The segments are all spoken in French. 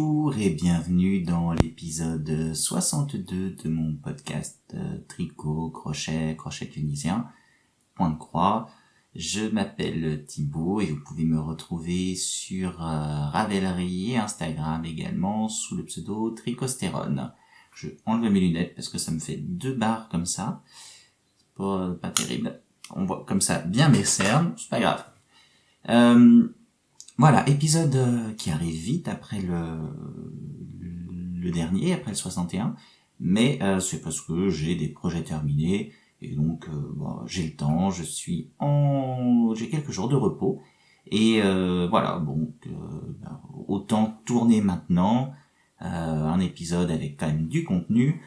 Bonjour et bienvenue dans l'épisode 62 de mon podcast Tricot, Crochet tunisien, point de croix. Je m'appelle Thibaut et vous pouvez me retrouver sur Ravelry et Instagram également sous le pseudo Tricostérone. Je enlève mes lunettes parce que ça me fait 2 barres comme ça. C'est pas terrible. On voit comme ça bien mes cernes, c'est pas grave. Voilà, épisode qui arrive vite après le dernier, après le 61, mais c'est parce que j'ai des projets terminés, et donc j'ai le temps, j'ai quelques jours de repos, et voilà, bon, autant tourner maintenant un épisode avec quand même du contenu,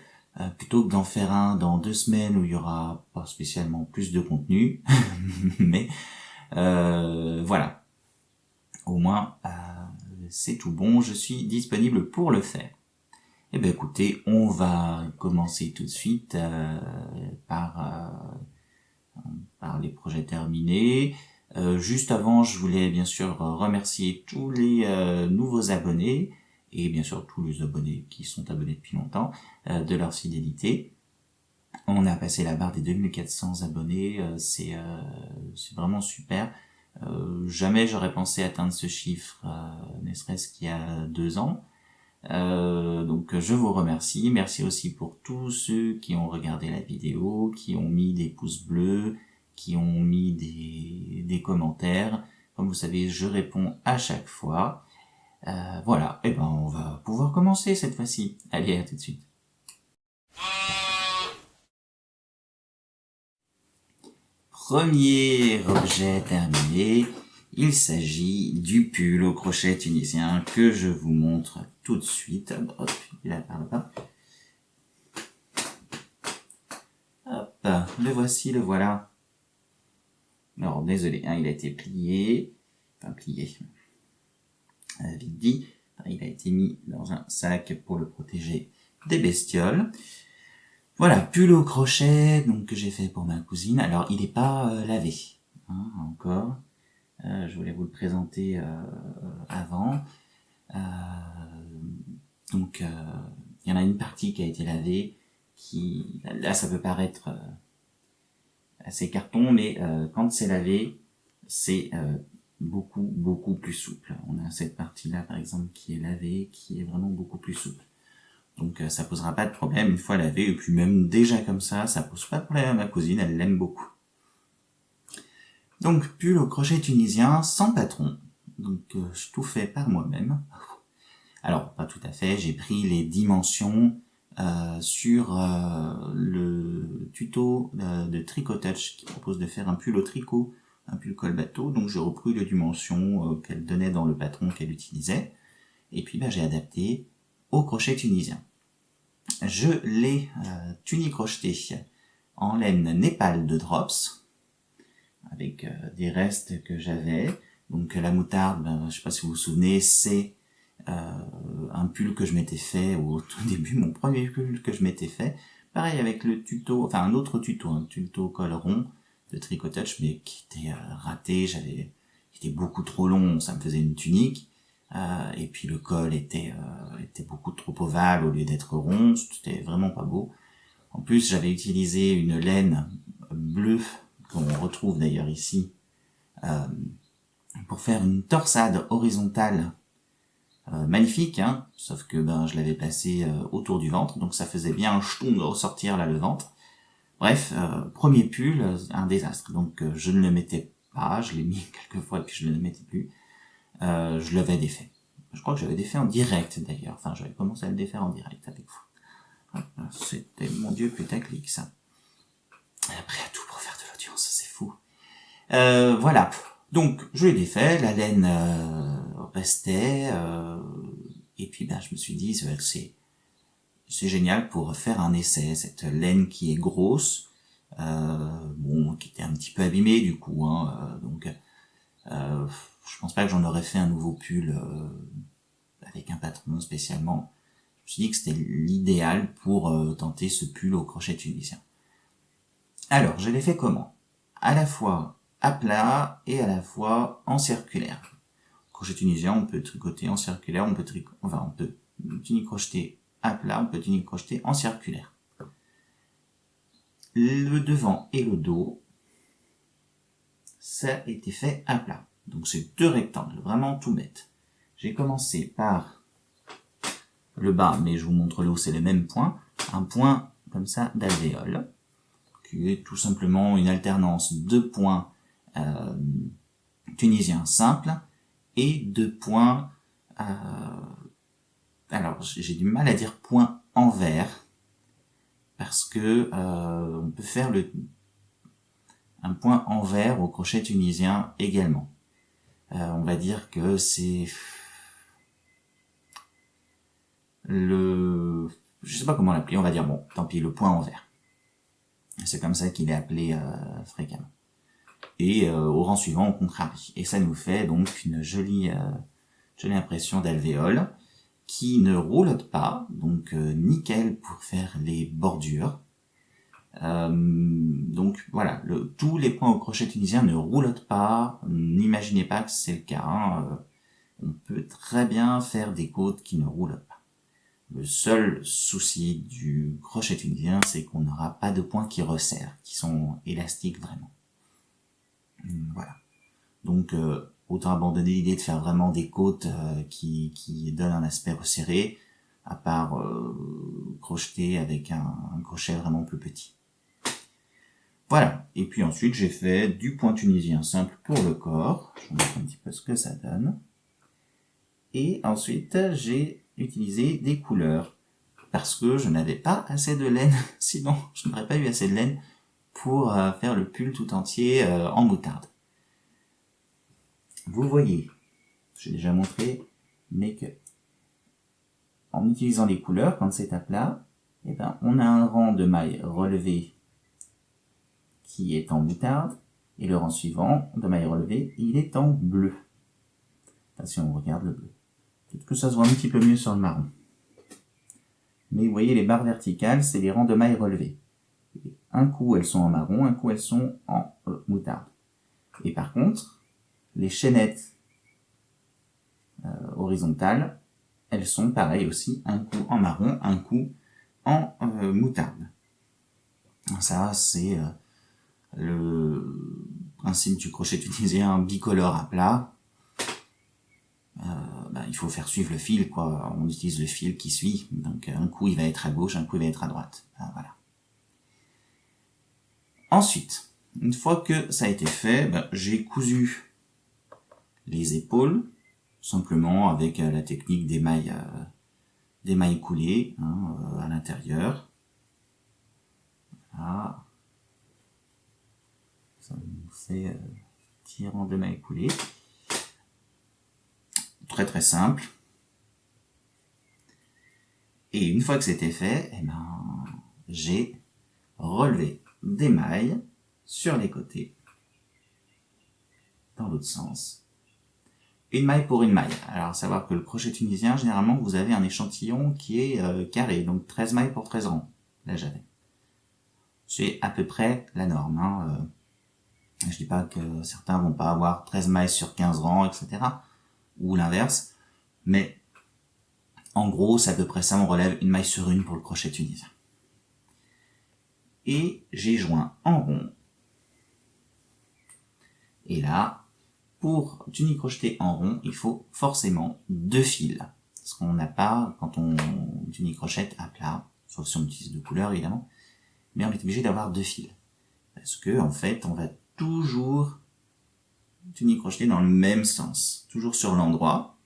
plutôt que d'en faire un dans 2 semaines où il y aura pas spécialement plus de contenu, mais voilà. Au moins, c'est tout bon, je suis disponible pour le faire. Eh bien écoutez, on va commencer tout de suite par les projets terminés. Juste avant, je voulais bien sûr remercier tous les nouveaux abonnés, et bien sûr tous les abonnés qui sont abonnés depuis longtemps, de leur fidélité. On a passé la barre des 2400 abonnés, c'est vraiment super. Jamais j'aurais pensé atteindre ce chiffre, ne serait-ce qu'il y a 2 ans. Donc je vous remercie. Merci aussi pour tous ceux qui ont regardé la vidéo, qui ont mis des pouces bleus, qui ont mis des commentaires. Comme vous savez, je réponds à chaque fois. Voilà, et on va pouvoir commencer cette fois-ci. Allez, à tout de suite. Premier objet terminé, il s'agit du pull au crochet tunisien que je vous montre tout de suite. Hop, il est par là-bas. Hop, le voici, le voilà. Alors, désolé, il a été plié, vite dit, il a été mis dans un sac pour le protéger des bestioles. Voilà, pull au crochet donc que j'ai fait pour ma cousine. Alors, il n'est pas lavé, encore. Je voulais vous le présenter avant. Donc, il y en a une partie qui a été lavée, là, ça peut paraître assez carton, mais quand c'est lavé, c'est beaucoup plus souple. On a cette partie-là, par exemple, qui est lavée, qui est vraiment beaucoup plus souple. Donc ça posera pas de problème une fois lavé, et puis même déjà comme ça pose pas de problème à ma cousine, elle l'aime beaucoup. Donc pull au crochet tunisien sans patron, donc je tout fais par moi-même. Alors pas tout à fait, j'ai pris les dimensions sur le tuto de Tricotouch qui propose de faire un pull au tricot, un pull col bateau, donc j'ai repris les dimensions qu'elle donnait dans le patron qu'elle utilisait, et puis j'ai adapté au crochet tunisien. Je l'ai tunicrocheté en laine Népal de Drops, avec des restes que j'avais. Donc la moutarde, je sais pas si vous vous souvenez, c'est un pull que je m'étais fait au tout début, mon premier pull que je m'étais fait. Pareil avec le tuto, enfin un autre tuto, un tuto col rond de Tricotouch, mais qui était raté, il était beaucoup trop long, ça me faisait une tunique. Et puis le col était beaucoup trop ovale au lieu d'être rond, c'était vraiment pas beau. En plus, j'avais utilisé une laine bleue, qu'on retrouve d'ailleurs ici, pour faire une torsade horizontale magnifique, sauf que je l'avais placée autour du ventre, donc ça faisait bien un ch'ton de ressortir là le ventre. Bref, premier pull, un désastre. Donc je ne le mettais pas, je l'ai mis quelques fois et puis je ne le mettais plus. Je l'avais défait. Je crois que j'avais défait en direct d'ailleurs. Enfin, j'avais commencé à le défaire en direct avec vous. C'était, mon Dieu, putaclic ça. Après, à tout pour faire de l'audience, c'est fou. Voilà. Donc, je l'ai défait, la laine restait, et puis je me suis dit, c'est génial pour faire un essai. Cette laine qui est grosse, qui était un petit peu abîmée du coup, donc je pense pas que j'en aurais fait un nouveau pull avec un patron spécialement. Je me suis dit que c'était l'idéal pour tenter ce pull au crochet tunisien. Alors, je l'ai fait comment ? À la fois à plat et à la fois en circulaire. crochet tunisien, on peut tricoter en circulaire, on peut tunique-crocheter à plat, on peut tunique-crocheter en circulaire. Le devant et le dos, ça a été fait à plat. Donc c'est 2 rectangles, vraiment tout bête. J'ai commencé par le bas, mais je vous montre le haut, c'est le même point. Un point comme ça d'alvéole, qui est tout simplement une alternance de points tunisiens simples et de points... alors j'ai du mal à dire point envers, parce que on peut faire un point envers au crochet tunisien également. On va dire que c'est je sais pas comment l'appeler, on va dire bon, tant pis, le point envers. C'est comme ça qu'il est appelé fréquemment. Et au rang suivant, on contrarie. Et ça nous fait donc une jolie impression d'alvéole qui ne roulotte pas, donc nickel pour faire les bordures. Donc voilà, tous les points au crochet tunisien ne roulotent pas, n'imaginez pas que c'est le cas, hein. On peut très bien faire des côtes qui ne roulotent pas. Le seul souci du crochet tunisien, c'est qu'on n'aura pas de points qui resserrent, qui sont élastiques vraiment. Voilà. Donc autant abandonner l'idée de faire vraiment des côtes qui donnent un aspect resserré, à part crocheter avec un crochet vraiment plus petit. Voilà, et puis ensuite j'ai fait du point tunisien simple pour le corps, je vous montre un petit peu ce que ça donne. Et ensuite j'ai utilisé des couleurs, parce que je n'avais pas assez de laine, sinon je n'aurais pas eu assez de laine pour faire le pull tout entier en moutarde. Vous voyez, j'ai déjà montré, mais que en utilisant les couleurs, quand c'est à plat, eh ben, on a un rang de mailles relevées qui est en moutarde, et le rang suivant de mailles relevées, il est en bleu. Enfin, si on regarde le bleu. Peut-être que ça se voit un petit peu mieux sur le marron. Mais vous voyez, les barres verticales, c'est les rangs de mailles relevées. Un coup, elles sont en marron, un coup, elles sont en moutarde. Et par contre, les chaînettes horizontales, elles sont pareilles aussi, un coup en marron, un coup en moutarde. Ça, c'est le principe du crochet tunisien bicolore à plat. Il faut faire suivre le fil, quoi. On utilise le fil qui suit. Donc un coup il va être à gauche, un coup il va être à droite. Voilà. Ensuite, une fois que ça a été fait, j'ai cousu les épaules, simplement avec la technique des mailles coulées à l'intérieur. Voilà. Ça nous fait petit rang de mailles coulées. Très très simple. Et une fois que c'était fait, j'ai relevé des mailles sur les côtés, dans l'autre sens. Une maille pour une maille. Alors, savoir que le crochet tunisien, généralement, vous avez un échantillon qui est carré, donc 13 mailles pour 13 rangs. Là, j'avais. C'est à peu près la norme. Je dis pas que certains vont pas avoir 13 mailles sur 15 rangs, etc. Ou l'inverse. Mais en gros, c'est à peu près ça, on relève une maille sur une pour le crochet tunisien. Et j'ai joint en rond. Et là, pour tunique crochetée en rond, il faut forcément 2 fils. Ce qu'on n'a pas quand on tunique crochette à plat, sauf si on utilise 2 couleurs évidemment, mais on est obligé d'avoir 2 fils. Parce que, en fait, on va toujours tunique crocheter dans le même sens, toujours sur l'endroit.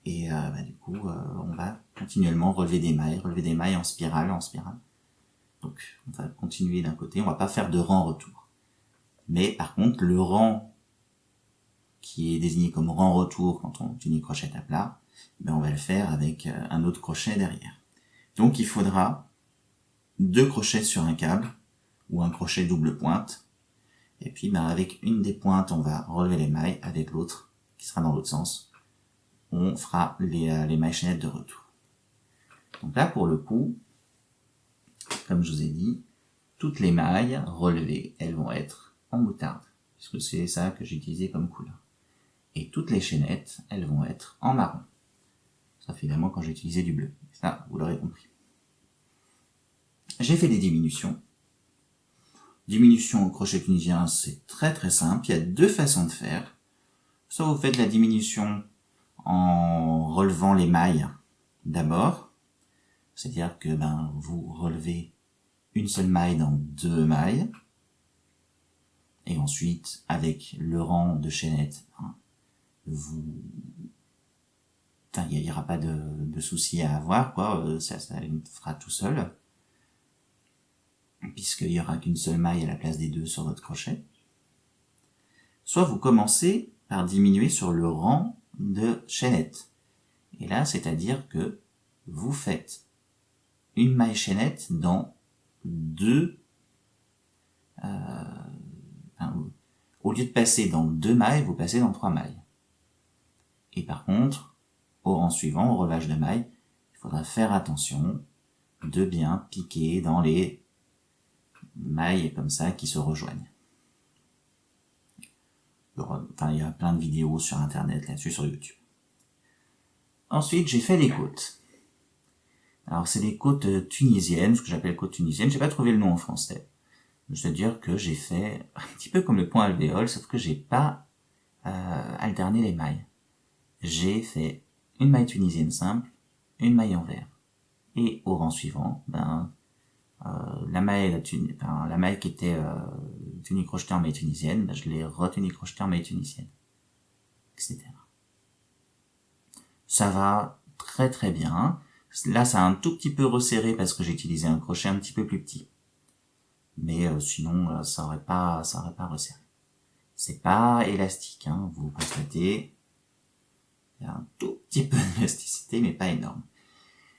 Et du coup, on va continuellement relever des mailles en spirale, Donc, on va continuer d'un côté, on va pas faire de rang retour. Mais par contre, le rang qui est désigné comme rang retour quand on tunique crochette à plat, on va le faire avec un autre crochet derrière. Donc, il faudra 2 crochets sur un câble ou un crochet double pointe. Et puis, avec une des pointes, on va relever les mailles, avec l'autre qui sera dans l'autre sens. On fera les mailles chaînettes de retour. Donc là, pour le coup, comme je vous ai dit, toutes les mailles relevées, elles vont être en moutarde, puisque c'est ça que j'ai utilisé comme couleur. et toutes les chaînettes, elles vont être en marron. Sauf évidemment quand j'ai utilisé du bleu. Ça, vous l'aurez compris. J'ai fait des diminutions. Diminution au crochet tunisien, c'est très très simple. Il y a deux façons de faire. Soit vous faites la diminution en relevant les mailles d'abord. C'est-à-dire que vous relevez une seule maille dans deux mailles. Et ensuite, avec le rang de chaînettes, il n'y aura pas de souci à avoir, quoi. Ça fera tout seul. Puisqu'il n'y aura qu'une seule maille à la place des deux sur votre crochet. Soit vous commencez par diminuer sur le rang de chaînettes. Et là, c'est-à-dire que vous faites une maille chaînette dans au lieu de passer dans deux mailles, vous passez dans trois mailles. Et par contre, au rang suivant, au relevage de mailles, il faudra faire attention de bien piquer dans les mailles comme ça qui se rejoignent. Il y a plein de vidéos sur internet là-dessus, sur YouTube. Ensuite, j'ai fait les côtes. Alors, c'est les côtes tunisiennes, ce que j'appelle côtes tunisiennes. J'ai pas trouvé le nom en français. Je veux dire que j'ai fait un petit peu comme le point alvéole, sauf que j'ai pas alterné les mailles. J'ai fait une maille tunisienne simple, une maille envers. Et au rang suivant, la maille qui était tunique crochetée en maille tunisienne, je l'ai retunique crochetée en maille tunisienne, etc. Ça va très très bien. Là, ça a un tout petit peu resserré parce que j'ai utilisé un crochet un petit peu plus petit. Mais sinon, ça aurait pas resserré. C'est pas élastique, vous constatez. Il y a un tout petit peu d'élasticité, mais pas énorme.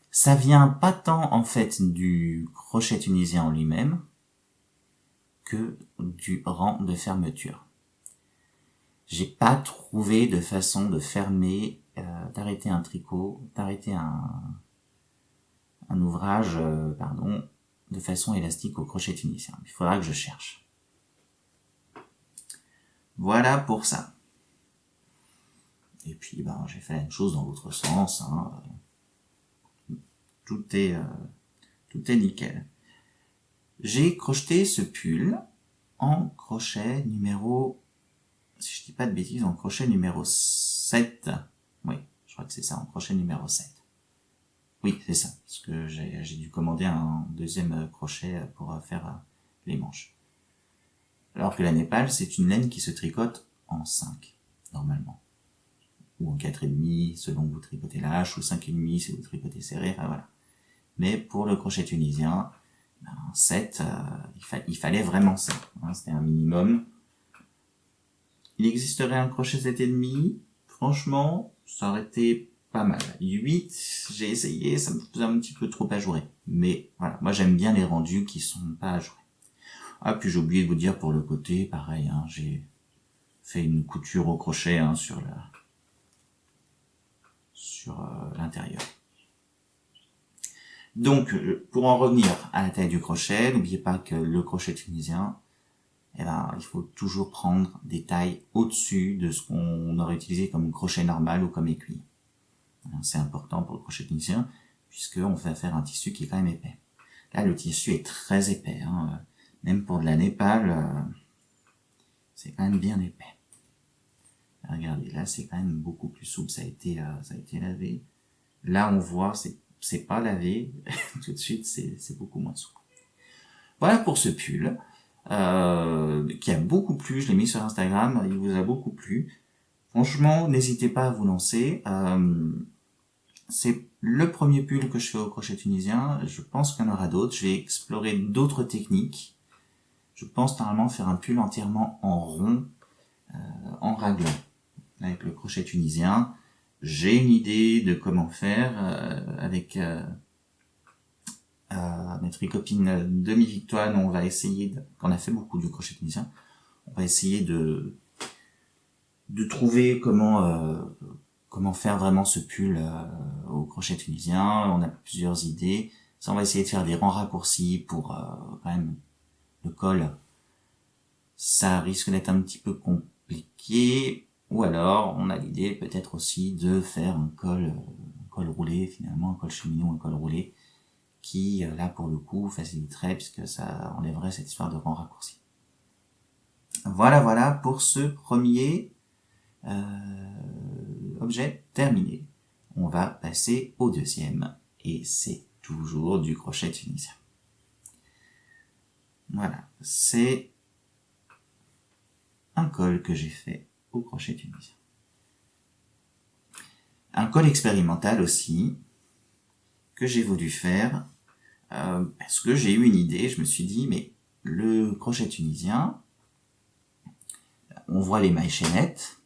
Ça vient pas tant, en fait, du crochet tunisien en lui-même, que du rang de fermeture. J'ai pas trouvé de façon de fermer, d'arrêter un tricot, d'arrêter un ouvrage, de façon élastique au crochet tunisien. Il faudra que je cherche. Voilà pour ça. Et puis, j'ai fait la même chose dans l'autre sens, Tout est nickel. J'ai crocheté ce pull en crochet numéro, si je dis pas de bêtises, en crochet numéro 7. Oui, je crois que c'est ça, en crochet numéro 7. Oui, c'est ça, parce que j'ai dû commander un deuxième crochet pour faire les manches. Alors que la Népal, c'est une laine qui se tricote en 5, normalement. Ou en 4,5 selon que vous tricotez la hache, ou 5,5 si vous tricotez serré, voilà. Mais pour le crochet tunisien, 7, il fallait vraiment ça. C'était un minimum. Il existerait un crochet 7,5, franchement, ça aurait été pas mal. 8, j'ai essayé, ça me faisait un petit peu trop ajouré. Mais voilà, moi j'aime bien les rendus qui sont pas ajourés. Ah, puis j'ai oublié de vous dire pour le côté, pareil, j'ai fait une couture au crochet sur l'intérieur. Donc, pour en revenir à la taille du crochet, n'oubliez pas que le crochet tunisien, il faut toujours prendre des tailles au-dessus de ce qu'on aurait utilisé comme crochet normal ou comme aiguille. C'est important pour le crochet tunisien, puisqu'on fait faire un tissu qui est quand même épais. Là, le tissu est très épais, même pour de la Népal, c'est quand même bien épais. Regardez, là, c'est quand même beaucoup plus souple, ça a été lavé. Là, on voit, c'est pas lavé, tout de suite, c'est beaucoup moins souple. Voilà pour ce pull, qui a beaucoup plu, je l'ai mis sur Instagram, il vous a beaucoup plu. Franchement, n'hésitez pas à vous lancer. C'est le premier pull que je fais au crochet tunisien. Je pense qu'il y en aura d'autres. Je vais explorer d'autres techniques. Je pense normalement faire un pull entièrement en rond, en raglan, avec le crochet tunisien. J'ai une idée de comment faire avec notre copine Demi-Victoire. On va essayer, on a fait beaucoup du crochet tunisien, on va essayer de trouver comment faire vraiment ce pull au crochet tunisien. On a plusieurs idées. Ça, on va essayer de faire des rangs raccourcis pour quand même le col. Ça risque d'être un petit peu compliqué. Ou alors, on a l'idée peut-être aussi de faire un col roulé, finalement, un col cheminot, un col roulé, qui, là, pour le coup, faciliterait, puisque ça enlèverait cette histoire de rang raccourci. Voilà pour ce premier objet terminé. On va passer au deuxième, et c'est toujours du crochet tunisien. Voilà, c'est un col que j'ai fait au crochet tunisien. Un col expérimental aussi, que j'ai voulu faire, parce que j'ai eu une idée, je me suis dit, mais le crochet tunisien, on voit les mailles chaînettes,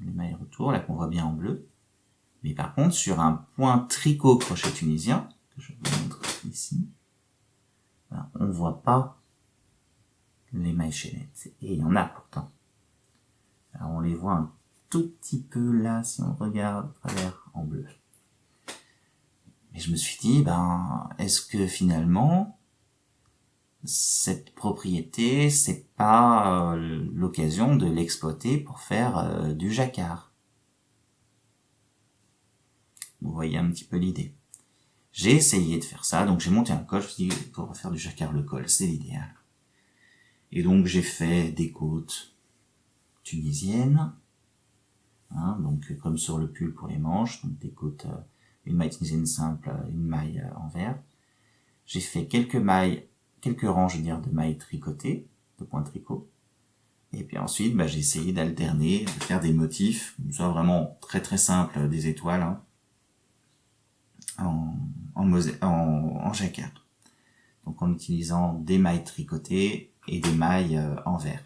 les mailles retour, là qu'on voit bien en bleu, mais par contre, sur un point tricot crochet tunisien, que je vous montre ici, on ne voit pas les mailles chaînettes, et il y en a pourtant. Alors on les voit un tout petit peu là, si on regarde à travers en bleu. Mais je me suis dit, est-ce que finalement, cette propriété, c'est pas l'occasion de l'exploiter pour faire du jacquard? Vous voyez un petit peu l'idée. J'ai essayé de faire ça, donc j'ai monté un col, je me suis dit, pour faire du jacquard, le col, c'est l'idéal. Et donc j'ai fait des côtes tunisiennes, donc comme sur le pull pour les manches, donc des côtes, une maille tunisienne simple, une maille en vert. J'ai fait quelques rangs, je veux dire, de mailles tricotées, de points tricot. Et puis ensuite, j'ai essayé d'alterner, de faire des motifs, soit vraiment très très simple, des étoiles, en jacquard. Donc en utilisant des mailles tricotées et des mailles en vert.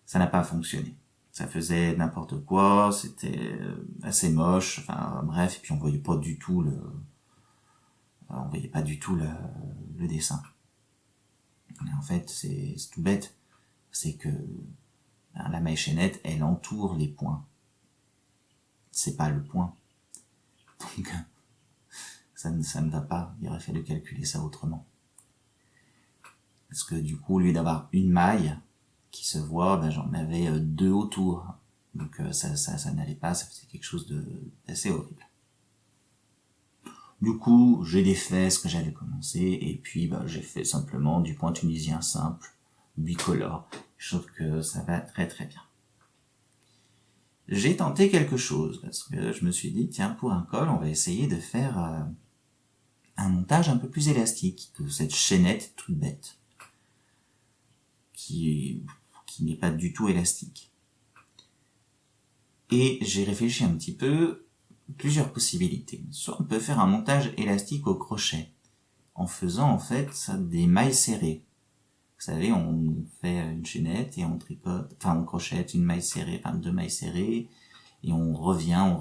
Ça n'a pas fonctionné. Ça faisait n'importe quoi, c'était assez moche, enfin bref, et puis on voyait pas du tout le dessin. Et en fait, c'est tout bête, c'est que la maille chaînette, elle entoure les points. C'est pas le point. Donc, ça ne va pas. Il aurait fallu calculer ça autrement. Parce que du coup, au lieu d'avoir une maille qui se voit, j'en avais deux autour. Donc ça n'allait pas, ça faisait quelque chose d'assez horrible. Du coup, j'ai défait ce que j'avais commencé, et puis j'ai fait simplement du point tunisien simple, bicolore. Je trouve que ça va très très bien. J'ai tenté quelque chose, parce que je me suis dit, tiens, pour un col, on va essayer de faire un montage un peu plus élastique que cette chaînette toute bête, qui n'est pas du tout élastique. Et j'ai réfléchi un petit peu, plusieurs possibilités. Soit on peut faire un montage élastique au crochet, en faisant en fait des mailles serrées. Vous savez, on fait une chaînette et on tricote, on crochette une maille serrée, deux mailles serrées, et on revient, on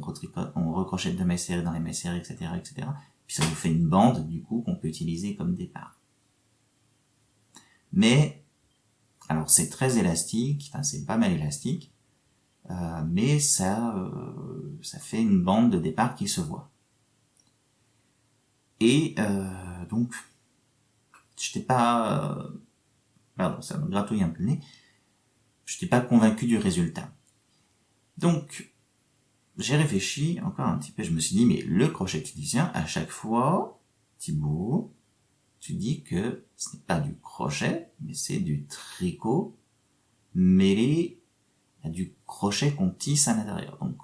retricote, on recrochette deux mailles serrées dans les mailles serrées, etc., etc. Puis ça nous fait une bande, du coup, qu'on peut utiliser comme départ. Mais, alors c'est très élastique, c'est pas mal élastique, mais ça fait une bande de départ qui se voit. Et donc, j'étais pas... pardon, ça me gratouille un peu le nez. J'étais pas convaincu du résultat. Donc, j'ai réfléchi encore un petit peu, je me suis dit, mais le crochet tunisien, à chaque fois, Thibaut, tu dis que ce n'est pas du crochet, mais c'est du tricot mêlé à du crochet qu'on tisse à l'intérieur. Donc,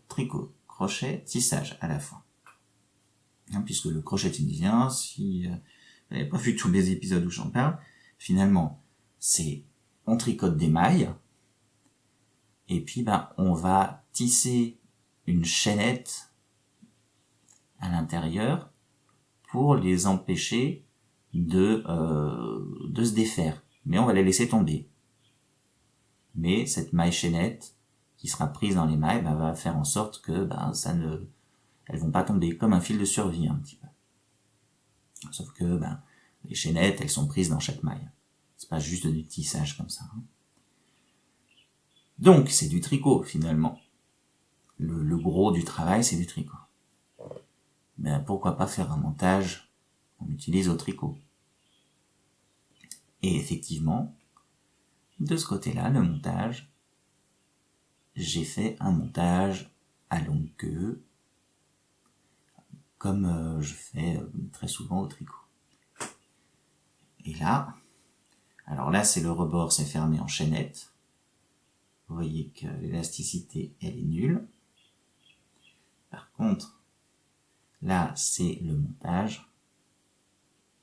tricot, crochet, tissage à la fois. Puisque le crochet tunisien, si vous n'avez pas vu tous les épisodes où j'en parle, finalement, on tricote des mailles, et puis on va tisser une chaînette à l'intérieur pour les empêcher de se défaire. Mais on va les laisser tomber. Mais cette maille chaînette qui sera prise dans les mailles va faire en sorte que elles vont pas tomber, comme un fil de survie un petit peu. Sauf que les chaînettes, elles sont prises dans chaque maille. C'est pas juste du tissage comme ça. Donc c'est du tricot finalement. Le gros du travail, c'est du tricot. Mais pourquoi pas faire un montage qu'on utilise au tricot? Et effectivement, de ce côté-là, le montage, j'ai fait un montage à longue queue, comme je fais très souvent au tricot. Et là, alors là c'est le rebord, c'est fermé en chaînette. Vous voyez que l'élasticité, elle est nulle. Par contre, là c'est le montage.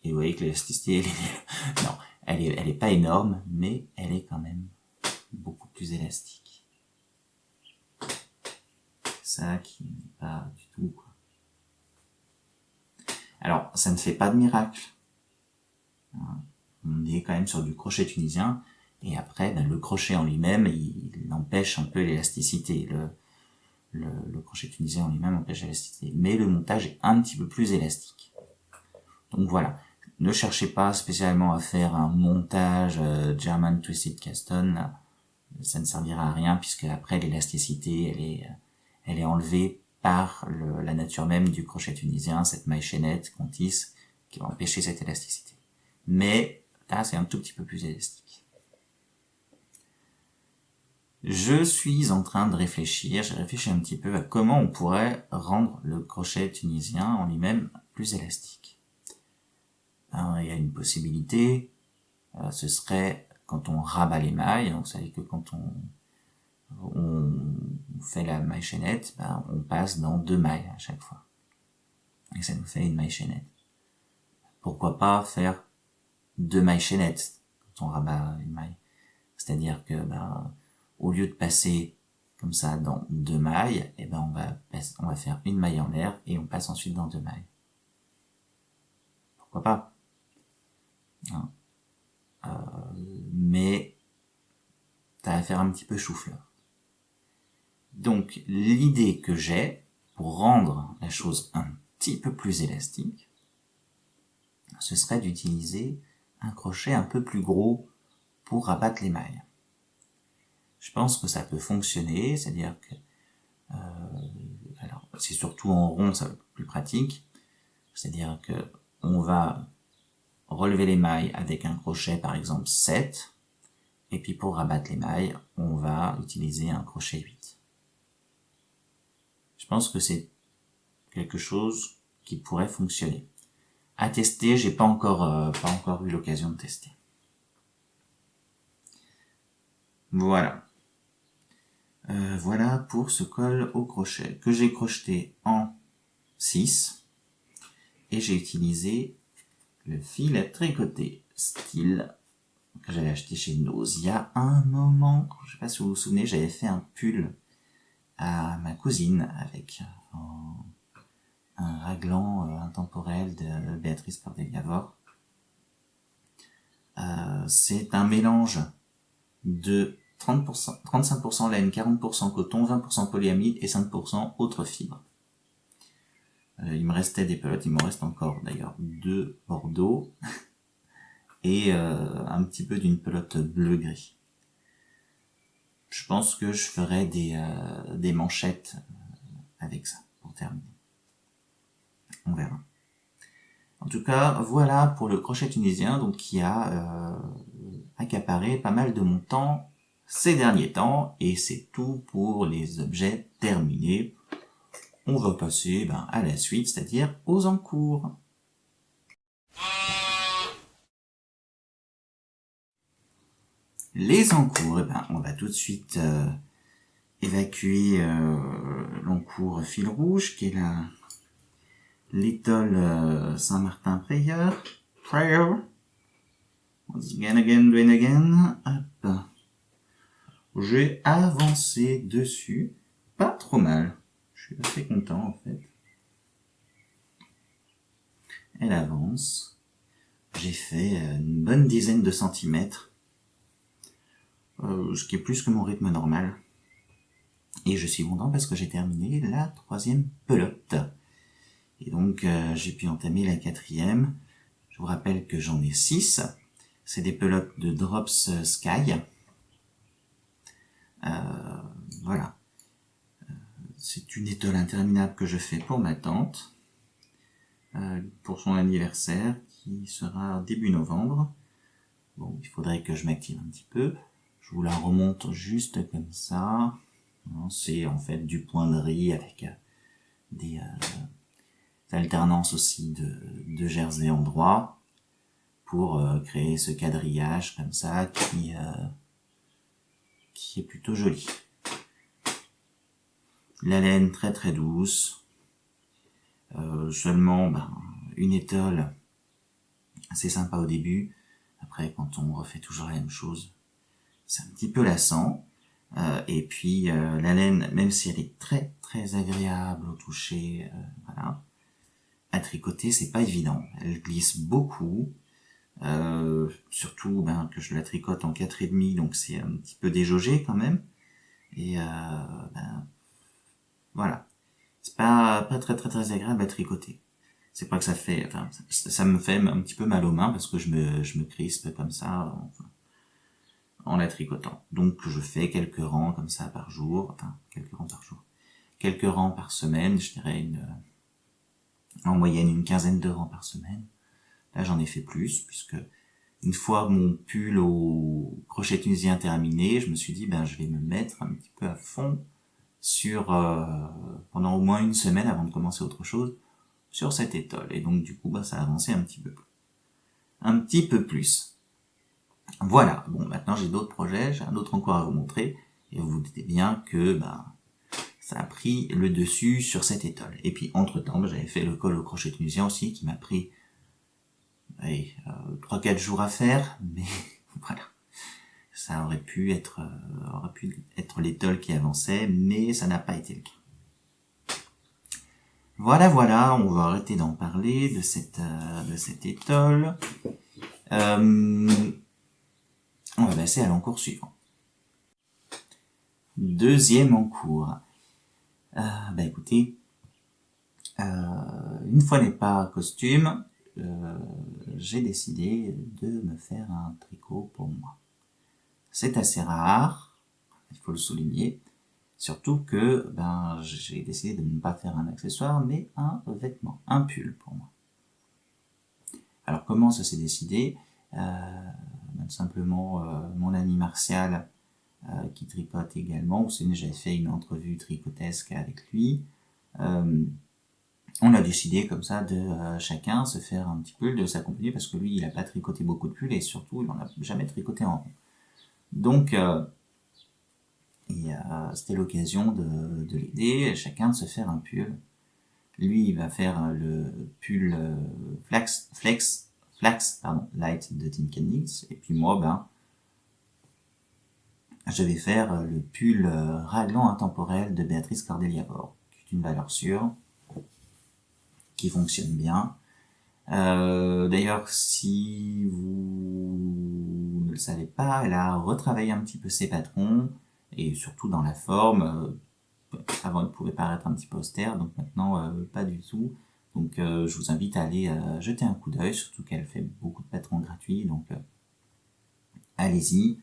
Et vous voyez que l'élasticité, elle est nulle. Non, elle est pas énorme, mais elle est quand même beaucoup plus élastique. Ça qui n'est pas du tout, quoi. Alors, ça ne fait pas de miracle. On est quand même sur du crochet tunisien, et après, le crochet en lui-même, il empêche un peu l'élasticité. Le crochet tunisien en lui-même empêche l'élasticité. Mais le montage est un petit peu plus élastique. Donc voilà. Ne cherchez pas spécialement à faire un montage German Twisted Caston. Ça ne servira à rien, puisque après, l'élasticité, elle est enlevée par la nature même du crochet tunisien, cette maille chaînette qu'on tisse, qui va empêcher cette élasticité. Mais là, c'est un tout petit peu plus élastique. Je suis en train de réfléchir, j'ai réfléchi un petit peu à comment on pourrait rendre le crochet tunisien en lui-même plus élastique. Alors, il y a une possibilité, ce serait quand on rabat les mailles. Donc, vous savez que quand on fait la maille chaînette, on passe dans 2 mailles à chaque fois. Et ça nous fait une maille chaînette. Pourquoi pas faire 2 mailles chaînettes quand on rabat une maille? C'est-à-dire que, au lieu de passer comme ça dans 2 mailles, on va faire une maille en l'air et on passe ensuite dans 2 mailles. Pourquoi pas? Hein, mais ça va faire un petit peu chou-fleur. Donc, l'idée que j'ai pour rendre la chose un petit peu plus élastique, ce serait d'utiliser un crochet un peu plus gros pour rabattre les mailles. Je pense que ça peut fonctionner, c'est-à-dire que alors c'est surtout en rond, ça va être plus pratique, c'est-à-dire que on va relever les mailles avec un crochet par exemple 7, et puis pour rabattre les mailles, on va utiliser un crochet 8. Je pense que c'est quelque chose qui pourrait fonctionner. À tester, j'ai pas encore eu l'occasion de tester. Voilà. Voilà pour ce col au crochet que j'ai crocheté en 6 et j'ai utilisé le fil à tricoter style que j'avais acheté chez Nose il y a un moment. Je sais pas si vous vous souvenez, j'avais fait un pull à ma cousine avec un raglan intemporel de Béatrice Cordelia-Vore. C'est un mélange de 35% laine, 40% coton, 20% polyamide et 5% autres fibres. Il me restait des pelotes, il m'en reste encore d'ailleurs 2 bordeaux et un petit peu d'une pelote bleu-gris. Je pense que je ferai des manchettes avec ça pour terminer. On verra. En tout cas, voilà pour le crochet tunisien, donc qui a accaparé pas mal de mon temps ces derniers temps, et c'est tout pour les objets terminés. On va passer à la suite, c'est-à-dire aux encours. Les encours, on va tout de suite évacuer l'encours fil rouge, qui est l'étole Saint-Martin-Prayer. Once again, doing again. Hop. J'ai avancé dessus, pas trop mal. Je suis assez content en fait. Elle avance. J'ai fait une bonne dizaine de centimètres, ce qui est plus que mon rythme normal. Et je suis content parce que j'ai terminé la 3e pelote. Et donc j'ai pu entamer la 4e. Je vous rappelle que j'en ai 6. C'est des pelotes de Drops Sky. Voilà. C'est une étole interminable que je fais pour ma tante, pour son anniversaire, qui sera début novembre. Bon, il faudrait que je m'active un petit peu. Je vous la remonte juste comme ça. C'est en fait du point de riz avec des alternances aussi de jersey en droit pour créer ce quadrillage comme ça qui est plutôt joli. La laine très très douce, seulement une étole assez sympa au début. Après, quand on refait toujours la même chose, c'est un petit peu lassant. Et puis la laine, même si elle est très très agréable au toucher, voilà, à tricoter c'est pas évident. Elle glisse beaucoup, surtout que je la tricote en 4,5, donc c'est un petit peu déjaugé quand même. Et voilà, c'est pas très très très agréable à tricoter. C'est pas que ça fait, ça me fait un petit peu mal aux mains parce que je me crispe comme ça en la tricotant. Donc je fais quelques rangs comme ça par jour, quelques rangs par semaine, je dirais en moyenne une quinzaine de rangs par semaine. Là j'en ai fait plus puisque une fois mon pull au crochet tunisien terminé, je me suis dit je vais me mettre un petit peu à fond sur pendant au moins une semaine avant de commencer autre chose sur cette étole. Et donc du coup ça a avancé un petit peu plus. Voilà, bon maintenant j'ai d'autres projets, j'ai un autre encore à vous montrer, et vous vous doutez bien que ça a pris le dessus sur cette étole. Et puis entre temps j'avais fait le col au crochet tunisien aussi qui m'a pris 3-4 jours à faire, mais voilà. Ça aurait pu être l'étole qui avançait, mais ça n'a pas été le cas. Voilà, on va arrêter d'en parler de cette étole. On va passer à l'encours suivant. Deuxième encours. Écoutez, une fois n'est pas costume, j'ai décidé de me faire un tricot pour moi. C'est assez rare, il faut le souligner, surtout que j'ai décidé de ne pas faire un accessoire, mais un vêtement, un pull pour moi. Alors comment ça s'est décidé? Simplement mon ami Martial qui tricote également, j'avais fait une entrevue tricotesque avec lui, on a décidé comme ça de chacun se faire un petit pull, de s'accompagner parce que lui il n'a pas tricoté beaucoup de pulls et surtout il n'en a jamais tricoté en rond. Donc c'était l'occasion de l'aider, chacun de se faire un pull. Lui il va faire le pull Flex Light de Tin Can Knits, et puis moi je vais faire le pull raglan intemporel de Béatrice Cordelia-Bord, qui est une valeur sûre, qui fonctionne bien. D'ailleurs, si vous ne le savez pas, elle a retravaillé un petit peu ses patrons, et surtout dans la forme. Avant, elle pouvait paraître un petit peu austère, donc maintenant, pas du tout. Donc, je vous invite à aller jeter un coup d'œil, surtout qu'elle fait beaucoup de patrons gratuits, donc allez-y.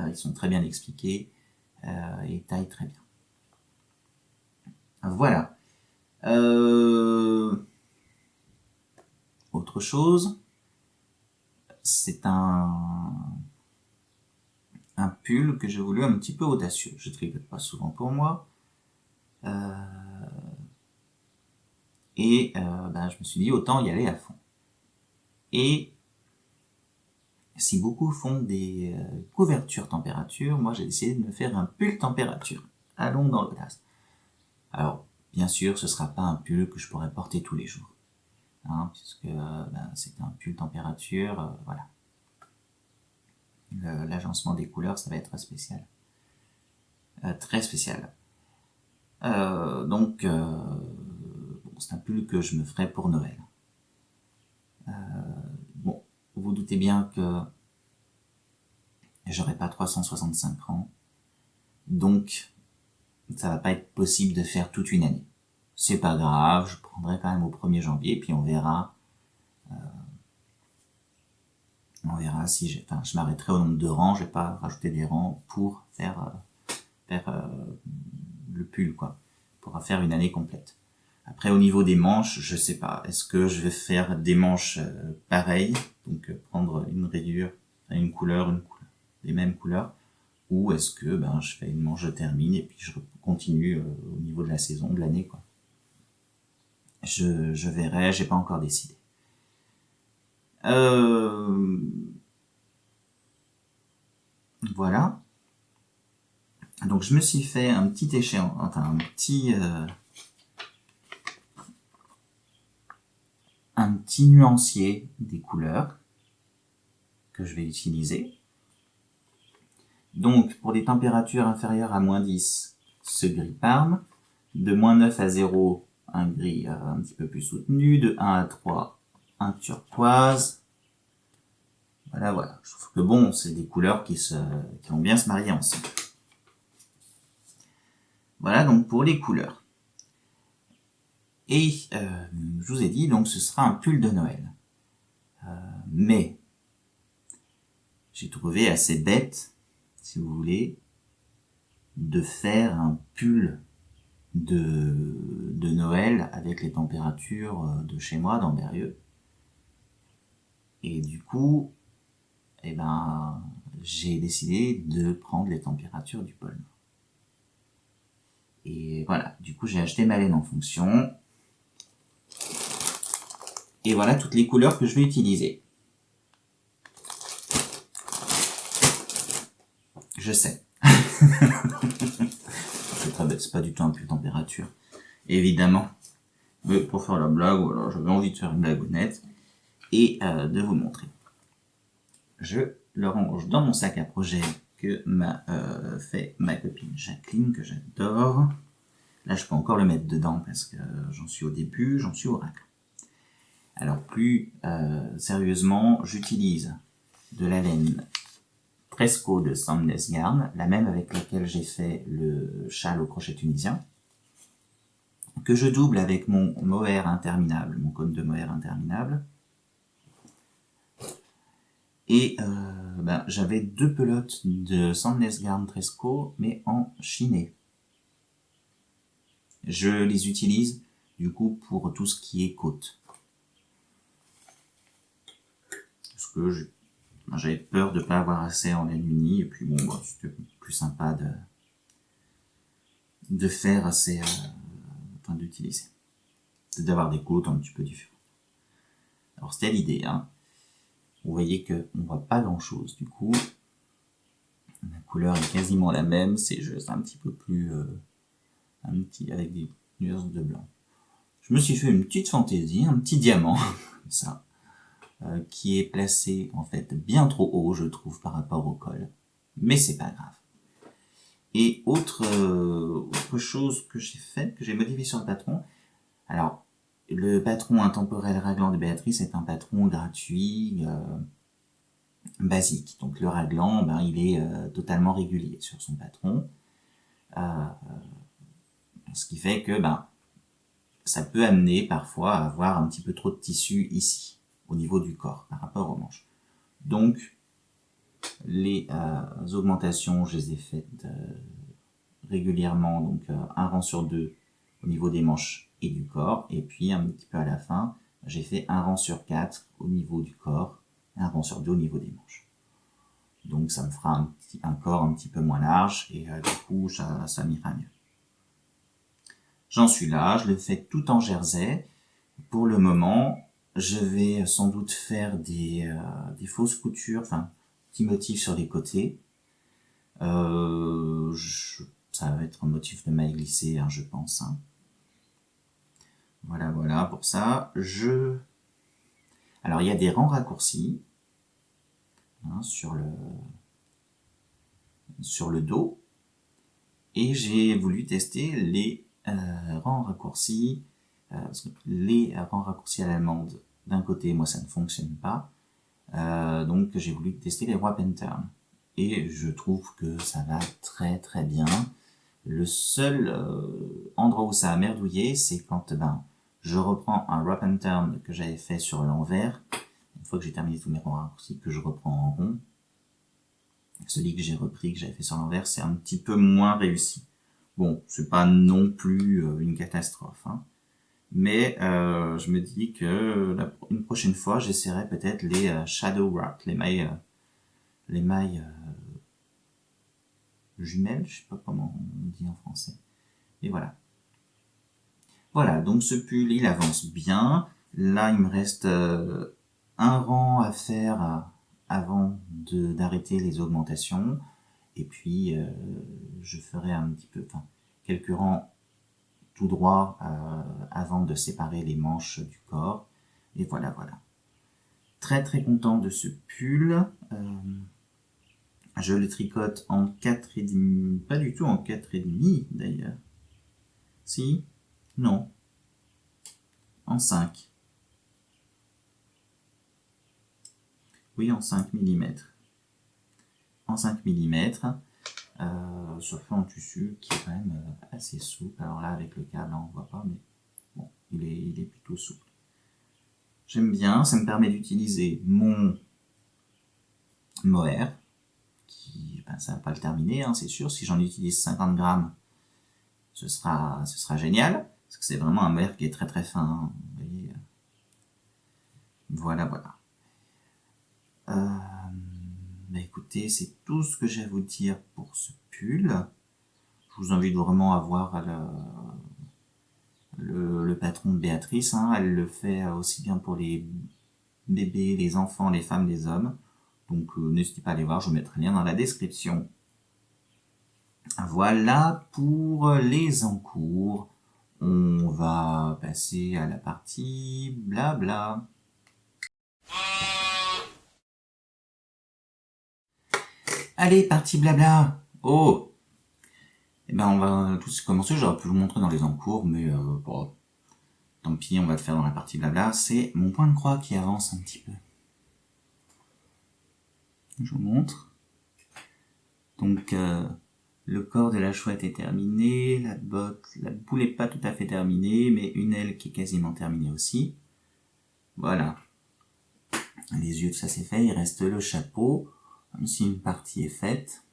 Ils sont très bien expliqués et taillent très bien. Voilà. Autre chose, c'est un pull que j'ai voulu un petit peu audacieux. Je tricote pas souvent pour moi. Je me suis dit autant y aller à fond. Et si beaucoup font des couvertures température, moi j'ai décidé de me faire un pull température. Allons dans l'audace. Alors, bien sûr, ce sera pas un pull que je pourrais porter tous les jours. Puisque c'est un pull température, voilà. L'agencement des couleurs, ça va être spécial. Très spécial. Donc, c'est un pull que je me ferai pour Noël. Vous doutez bien que j'aurai pas 365 rangs, donc ça va pas être possible de faire toute une année. C'est pas grave, je prendrai quand même au 1er janvier, puis on verra si je m'arrêterai au nombre de rangs, je vais pas rajouter des rangs pour faire le pull, quoi, pour faire une année complète. Après, au niveau des manches, je sais pas, est-ce que je vais faire des manches pareilles, donc prendre une rayure, une couleur, les mêmes couleurs, ou est-ce que je termine et puis je continue au niveau de la saison, de l'année, quoi. Je verrai, j'ai pas encore décidé. Voilà. Donc je me suis fait un petit échéant, enfin un petit nuancier des couleurs que je vais utiliser. Donc pour les températures inférieures à -10, ce gris parme. De -9 à 0, un gris un petit peu plus soutenu. De 1 à 3, un turquoise. Voilà. Je trouve que bon, c'est des couleurs qui vont bien se marier ensemble. Voilà donc pour les couleurs. Et je vous ai dit, donc ce sera un pull de Noël. Mais j'ai trouvé assez bête, si vous voulez, de faire un pull de Noël avec les températures de chez moi, dans Berrieux. Et du coup, j'ai décidé de prendre les températures du pôle Nord. Et voilà, du coup j'ai acheté ma laine en fonction. Et voilà toutes les couleurs que je vais utiliser. Je sais. C'est très bête, c'est pas du tout un pull température. Évidemment. Mais pour faire la blague, voilà, j'avais envie de faire une blague honnête et de vous montrer. Je le range dans mon sac à projet que m'a fait ma copine Jacqueline, que j'adore. Là, je peux encore le mettre dedans parce que j'en suis au début, j'en suis au raclin. Alors, plus sérieusement, j'utilise de la laine Tresco de Sandnes Garn, la même avec laquelle j'ai fait le châle au crochet tunisien, que je double avec mon mohair interminable, mon cône de mohair interminable. Et j'avais 2 pelotes de Sandnes Garn Tresco, mais en chiné. Je les utilise du coup pour tout ce qui est côte. Parce que j'avais peur de ne pas avoir assez en laine unie, et puis c'était plus sympa de faire assez, d'utiliser. D'avoir des côtes un petit peu différentes. Alors c'était l'idée, hein. Vous voyez qu'on ne voit pas grand chose du coup. La couleur est quasiment la même, c'est juste un petit peu plus avec des nuances de blanc. Je me suis fait une petite fantaisie, un petit diamant, ça, qui est placé en fait bien trop haut, je trouve, par rapport au col. Mais c'est pas grave. Et autre chose que j'ai faite, que j'ai modifié sur le patron. Alors, le patron intemporel raglan de Béatrice est un patron gratuit, basique. Donc le raglan, il est totalement régulier sur son patron. Ce qui fait que ça peut amener parfois à avoir un petit peu trop de tissu ici, au niveau du corps, par rapport aux manches. Donc, les augmentations, je les ai faites régulièrement, donc un rang sur 2 au niveau des manches et du corps, et puis un petit peu à la fin, j'ai fait un rang sur 4 au niveau du corps, et un rang sur 2 au niveau des manches. Donc ça me fera un corps un petit peu moins large, et du coup ça m'ira mieux. J'en suis là, je le fais tout en jersey. Pour le moment, je vais sans doute faire des fausses coutures, enfin, petits motifs sur les côtés. Ça va être un motif de maille glissée, hein, je pense. Hein. Voilà, pour ça. Alors, il y a des rangs raccourcis hein, sur le dos. Et j'ai voulu tester les rangs raccourcis. Parce que les rangs raccourcis à l'allemande, d'un côté, moi, ça ne fonctionne pas. Donc, j'ai voulu tester les wrap and turn. Et je trouve que ça va très très bien. Le seul endroit où ça a merdouillé, c'est quand je reprends un wrap and turn que j'avais fait sur l'envers. Une fois que j'ai terminé tous mes rangs raccourcis, que je reprends en rond. Celui que j'ai repris, que j'avais fait sur l'envers, c'est un petit peu moins réussi. Bon, c'est pas non plus une catastrophe, hein. Mais je me dis que une prochaine fois, j'essaierai peut-être les shadow wrap, les mailles jumelle, je sais pas comment on dit en français. Et voilà. Voilà, donc ce pull, il avance bien. Là, il me reste un rang à faire avant d'arrêter les augmentations. Et puis, je ferai un petit peu, enfin, quelques rangs tout droit avant de séparer les manches du corps. Et voilà, voilà. Très très content de ce pull. Je le tricote en 4,5, pas du tout en 4,5 d'ailleurs. Si? Non. En 5. Oui, en 5 millimètres. En 5 millimètres. Surtout en tissu qui est quand même assez souple. Alors là, avec le câble, on voit pas, mais bon, il est plutôt souple. J'aime bien, ça me permet d'utiliser mon mohair, qui, ben, ça va pas le terminer, hein, c'est sûr. Si j'en utilise 50 grammes, ce sera génial, parce que c'est vraiment un mohair qui est très très fin, hein, vous voyez. Voilà, voilà. Bah écoutez, c'est tout ce que j'ai à vous dire pour ce pull. Je vous invite vraiment à voir le patron de Béatrice, hein. Elle le fait aussi bien pour les bébés, les enfants, les femmes, les hommes. Donc n'hésitez pas à aller voir, je vous mettrai le lien dans la description. Voilà pour les encours. On va passer à la partie blabla. Allez, partie blabla. Oh, eh ben on va tous commencer. J'aurais pu vous montrer dans les encours, mais bon, tant pis, on va le faire dans la partie blabla. C'est mon point de croix qui avance un petit peu. Je vous montre. Donc le corps de la chouette est terminé, la boule est pas tout à fait terminée, mais une aile qui est quasiment terminée aussi. Voilà. Les yeux, ça c'est fait, il reste le chapeau, même si une partie est faite.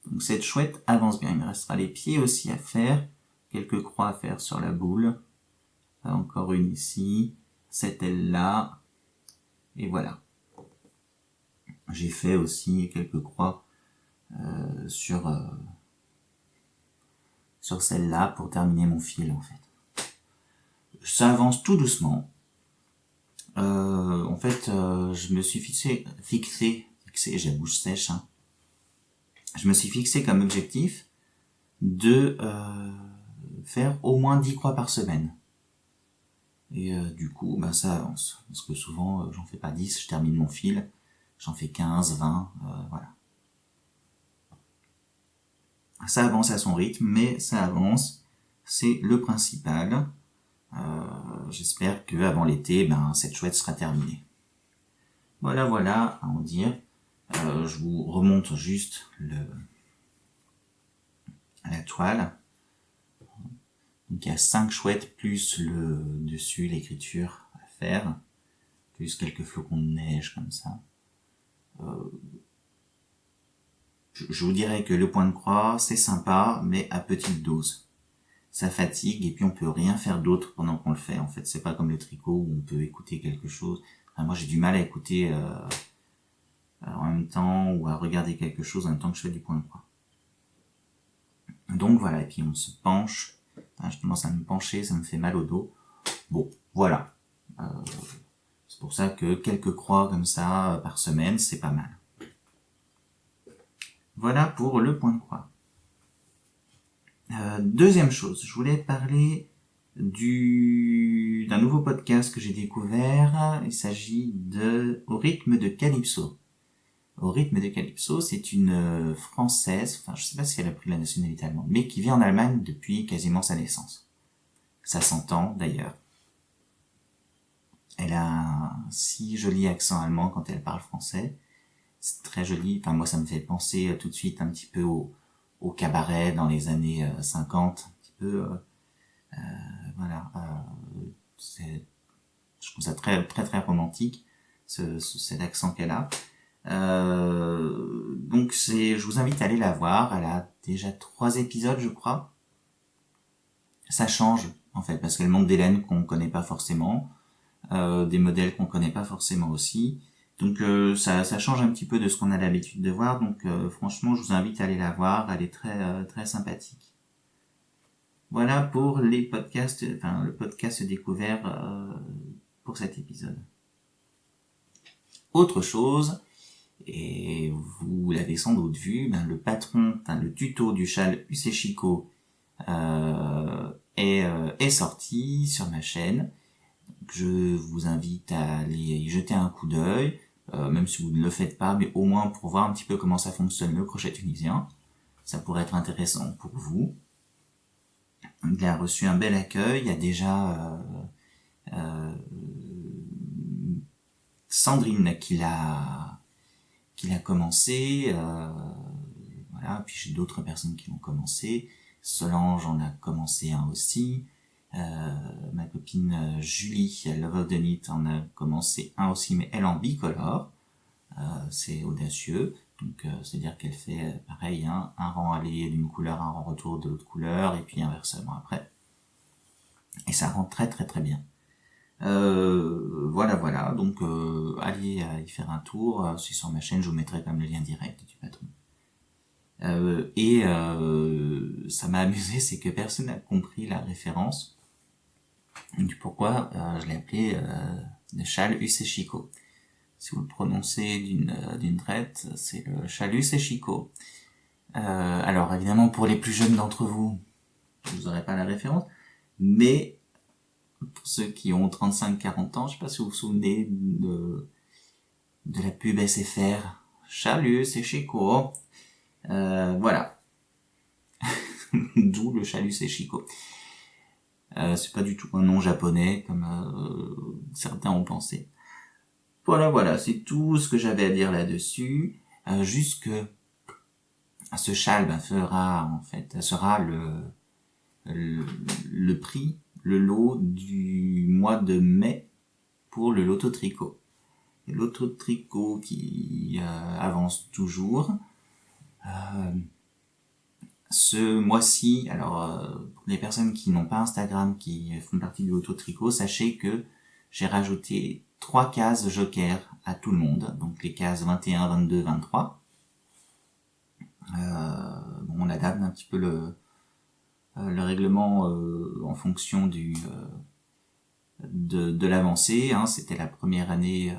Donc cette chouette avance bien, il me restera les pieds aussi à faire, quelques croix à faire sur la boule, encore une ici, cette aile là, et voilà. J'ai fait aussi quelques croix sur celle-là pour terminer mon fil en fait. Ça avance tout doucement. En fait, je me suis fixé, j'ai la bouche sèche, hein. Je me suis fixé comme objectif de faire au moins 10 croix par semaine. Et du coup, bah, ça avance. Parce que souvent, j'en fais pas 10, je termine mon fil, j'en fais 15, 20, voilà. Ça avance à son rythme, mais ça avance, c'est le principal. J'espère que avant l'été, ben, cette chouette sera terminée. Voilà, voilà, à en dire. Je vous remonte juste la toile. Donc il y a 5 chouettes plus le dessus, l'écriture à faire, plus quelques flocons de neige comme ça. Je vous dirais que le point de croix, c'est sympa, mais à petite dose. Ça fatigue et puis on peut rien faire d'autre pendant qu'on le fait. En fait, c'est pas comme le tricot où on peut écouter quelque chose. Enfin, moi, j'ai du mal à écouter en même temps ou à regarder quelque chose en même temps que je fais du point de croix. Donc voilà, et puis on se penche. Enfin, je commence à me pencher, ça me fait mal au dos. Bon, voilà. C'est pour ça que quelques croix comme ça par semaine, c'est pas mal. Voilà pour le point de croix. Deuxième chose, je voulais parler d'un nouveau podcast que j'ai découvert. Il s'agit de Au rythme de Calypso. Au rythme de Calypso, c'est une Française, enfin je sais pas si elle a pris la nationalité allemande, mais qui vit en Allemagne depuis quasiment sa naissance. Ça s'entend d'ailleurs. Elle a un si joli accent allemand quand elle parle français. C'est très joli. Enfin moi ça me fait penser tout de suite un petit peu au cabaret dans les années 50, un petit peu voilà. Je trouve ça très très très romantique cet accent qu'elle a. Donc je vous invite à aller la voir. Elle a déjà 3 épisodes, je crois. Ça change en fait parce qu'elle montre des laines qu'on connaît pas forcément, des modèles qu'on connaît pas forcément aussi. Donc ça change un petit peu de ce qu'on a l'habitude de voir, donc franchement je vous invite à aller la voir, elle est très sympathique. Voilà pour les podcasts, enfin le podcast découvert pour cet épisode. Autre chose, et vous l'avez sans doute vu, le patron, le tuto du châle Useshiko est sorti sur ma chaîne. Donc, je vous invite à aller y jeter un coup d'œil, même si vous ne le faites pas, mais au moins pour voir un petit peu comment ça fonctionne le crochet tunisien. Ça pourrait être intéressant pour vous. Il a reçu un bel accueil. Il y a déjà Sandrine qui l'a commencé. Voilà. Puis j'ai d'autres personnes qui l'ont commencé. Solange en a commencé un aussi. Ma copine Julie, Love of the Knit, en a commencé un aussi, mais elle en bicolore. C'est audacieux. Donc c'est-à-dire qu'elle fait pareil, un rang aller d'une couleur, un rang retour de l'autre couleur, et puis inversement après. Et ça rend très bien. Voilà. Donc allez y faire un tour. C'est sur ma chaîne, je vous mettrai comme le lien direct du patron. Ça m'a amusé, c'est que personne n'a compris la référence du pourquoi je l'ai appelé le châle Useshiko. Si vous le prononcez d'une traite, c'est le châle Useshiko. Alors évidemment pour les plus jeunes d'entre vous, vous n'aurez pas la référence, mais pour ceux qui ont 35-40 ans, je sais pas si vous vous souvenez de la pub SFR, châle Useshiko. Voilà. D'où le châle Useshiko. C'est pas du tout un nom japonais comme certains ont pensé. Voilà, c'est tout ce que j'avais à dire là-dessus. Juste que ce châle sera le prix, le lot du mois de mai pour le loto tricot. Le loto tricot qui avance toujours. Ce mois-ci, alors pour les personnes qui n'ont pas Instagram, qui font partie du loto tricot, sachez que j'ai rajouté 3 cases joker à tout le monde, donc les cases 21, 22, 23. On adapte un petit peu le règlement en fonction de l'avancée. C'était la première année,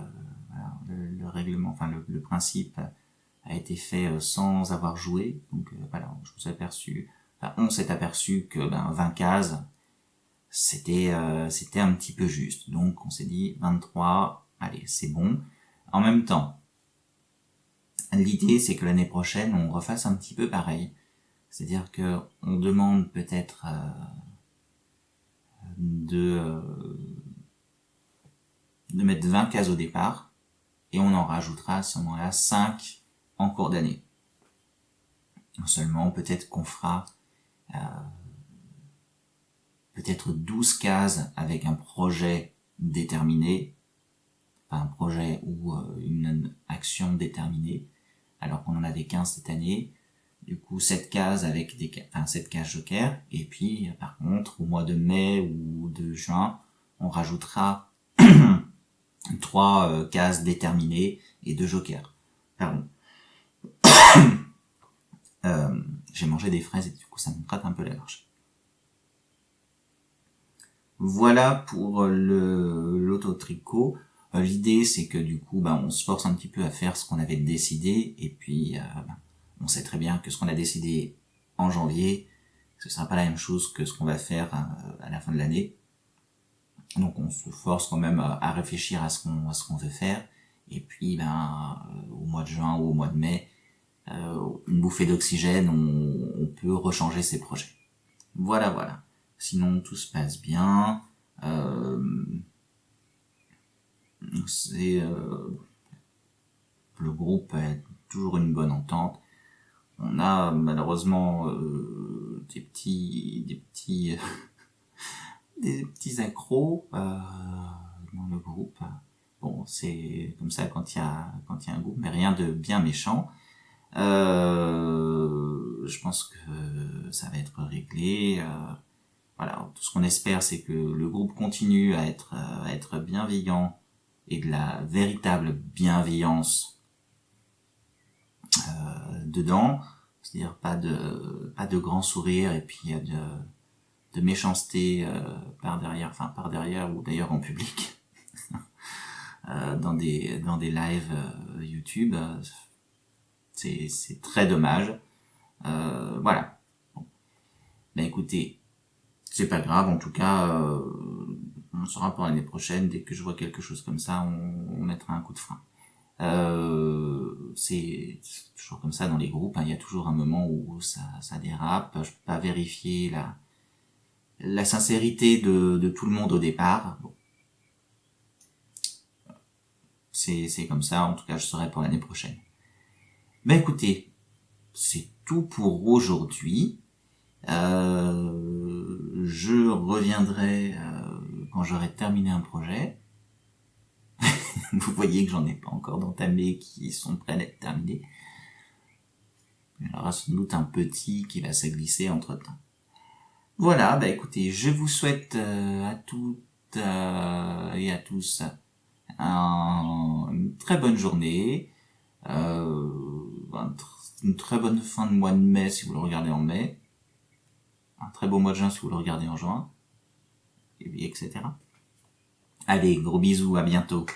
voilà, le règlement, enfin le principe a été fait sans avoir joué. Donc voilà, on s'est aperçu que 20 cases, c'était un petit peu juste. Donc on s'est dit 23, allez, c'est bon. En même temps, l'idée c'est que l'année prochaine, on refasse un petit peu pareil. C'est-à-dire que on demande peut-être de mettre 20 cases au départ, et on en rajoutera à ce moment-là 5 en cours d'année. Non seulement, peut-être qu'on fera peut-être 12 cases avec un projet déterminé, enfin un projet ou une action déterminée, alors qu'on en avait 15 cette année. Du coup, 7 cases avec 7 cases joker, et puis par contre, au mois de mai ou de juin, on rajoutera 3 cases déterminées et 2 jokers. Pardon. J'ai mangé des fraises et du coup ça me gratte un peu la gorge. Voilà pour l'auto-tricot. L'idée c'est que du coup on se force un petit peu à faire ce qu'on avait décidé, et puis on sait très bien que ce qu'on a décidé en janvier, ce sera pas la même chose que ce qu'on va faire à la fin de l'année. Donc on se force quand même à réfléchir à ce qu'on veut faire, et puis au mois de juin ou au mois de mai, une bouffée d'oxygène, on peut rechanger ses projets. Voilà. Sinon tout se passe bien. Le groupe a toujours une bonne entente. On a malheureusement des petits accros dans le groupe. Bon, c'est comme ça quand il y a un groupe, mais rien de bien méchant. Je pense que ça va être réglé. Voilà, tout ce qu'on espère, c'est que le groupe continue à être bienveillant et de la véritable bienveillance dedans, c'est-à-dire pas de grand sourire et puis de méchanceté par derrière ou d'ailleurs en public dans des lives YouTube, c'est très dommage. Voilà. Bon. Ben écoutez, c'est pas grave, en tout cas, on saura pour l'année prochaine, dès que je vois quelque chose comme ça, on mettra un coup de frein. C'est toujours comme ça dans les groupes, hein, il y a toujours un moment où ça dérape, je peux pas vérifier la sincérité de tout le monde au départ. Bon. C'est comme ça, en tout cas je saurai pour l'année prochaine. Ben écoutez, c'est tout pour aujourd'hui. Je reviendrai quand j'aurai terminé un projet. Vous voyez que j'en ai pas encore d'entamé qui sont prêts d'être terminés. Il y aura sans doute un petit qui va se glisser entre temps. Voilà, bah écoutez, je vous souhaite à toutes et à tous une très bonne journée, une très bonne fin de mois de mai si vous le regardez en mai, un très beau mois de juin si vous le regardez en juin, et puis etc. Allez, gros bisous, à bientôt.